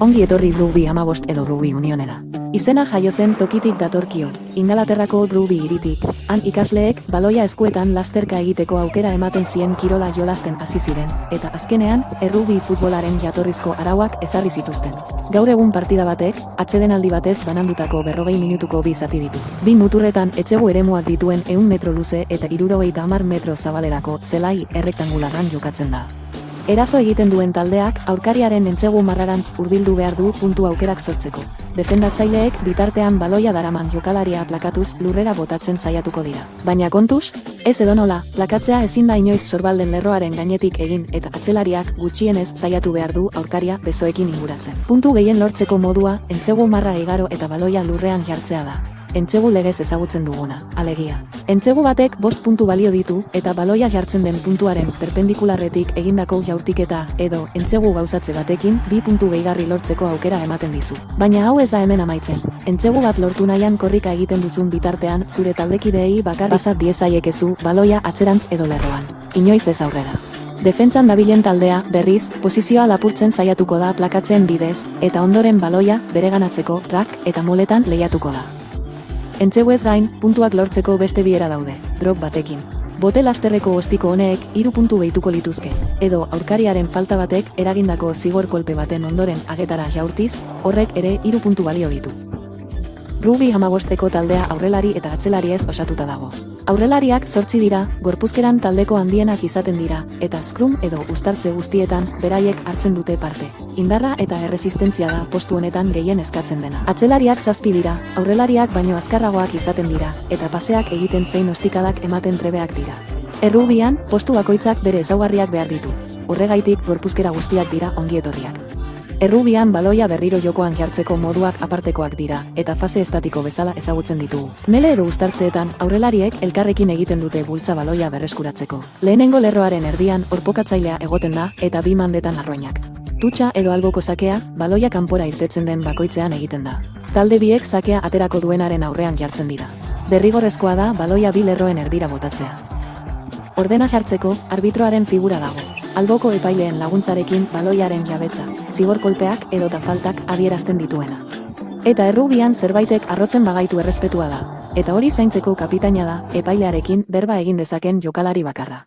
Ongi etorri Rugby 15 edo Rugby Unionera. Izena jaio zen tokitik datorkio, Ingalaterrako Rugby hiritik. Han ikasleek baloia eskuetan lasterka egiteko aukera ematen zien kirola jolasten hasi ziren, eta azkenean, errugbi futbolaren jatorrizko arauak ezarri zituzten. Gaur egun partida batek, atsedenaldi batez banandutako 40 minutuko bi zati ditu. Bi muturretan etxegu eremuak dituen 100 metro luze eta 70 metro zabalerako zelai errektangularran jokatzen da. Eraso egiten duen taldeak aurkariaren entzegu marrarantz hurbildu behar du puntu aukerak sortzeko. Defendatzaileek bitartean baloia daraman jokalaria plakatuz lurrera botatzen saiatuko dira. Baina kontuz, ez edonola, plakatzea ezin da inoiz sorbalden lerroaren gainetik egin eta atzelariak gutxienez saiatu behar du aurkaria besoekin inguratzen. Puntu gehien lortzeko modua, entzegu marra igaro eta baloia lurrean jartzea da. Entzegu legez ezagutzen duguna, alegia. Entzegu batek 5 puntu balio ditu eta baloia jartzen den puntuaren perpendikularretik egindako jaurtiketa edo entzegu gauzatze batekin 2 puntu gehigarri lortzeko aukera ematen dizu. Baina hau ez da hemen amaitzen. Entzegu bat lortu nahian korrika egiten duzun bitartean zure taldekideei bakarrik pasa diezaiekezu baloia atzerantz edo lerroan. Inoiz ez aurrera. Defentsan dabilen taldea, berriz, posizioa lapurtzen saiatuko da plakatzen bidez, eta ondoren baloia bereganatzeko rak eta moletan lehiatuko da. Entzegu ez gain, puntuak lortzeko beste biera daude, drop batekin. Bote lasterreko ostiko honek 3 puntu gehituko lituzke, edo aurkariaren falta batek eragindako zigor kolpe baten ondoren agetara jaurtiz, horrek ere 3 puntu balio ditu. Rugby 15eko taldea aurrelari eta atzelariez osatuta dago. Aurrelariak 8 dira, gorpuzkeran taldeko handienak izaten dira, eta scrum edo uztartze guztietan beraiek hartzen dute parte. Indarra eta erresistentzia da postu honetan gehien eskatzen dena. Atzelariak 7 dira, aurrelariak baino azkarragoak izaten dira, eta paseak egiten zein ostikadak ematen trebeak dira. Errugbian, postu bakoitzak bere ezaugarriak behar ditu. Horregaitik gorpuzkera guztiak dira ongietorriak. Errugbian baloia berriro jokoan jartzeko moduak apartekoak dira, eta fase estatiko bezala ezagutzen ditugu. Mele edo uztartzeetan, aurrelariek elkarrekin egiten dute bultza baloia berreskuratzeko. Lehenengo lerroaren erdian horpokatzailea egoten da, eta 2 mandetan arroinak. Tutxa edo alboko sakea, baloia kanpora irtetzen den bakoitzean egiten da. Talde biek sakea aterako duenaren aurrean jartzen dira. Derrigorrezkoa da baloia 2 lerroen erdira botatzea. Ordena jartzeko, arbitroaren figura dago. Alboko epaileen laguntzarekin baloiaren jabetza, zigor kolpeak edota faltak adierazten dituena. Eta errugbian zerbaitek arrotzen bagaitu errespetua da. Eta hori zaintzeko kapitaina da, epailearekin berba egin dezaken jokalari bakarra.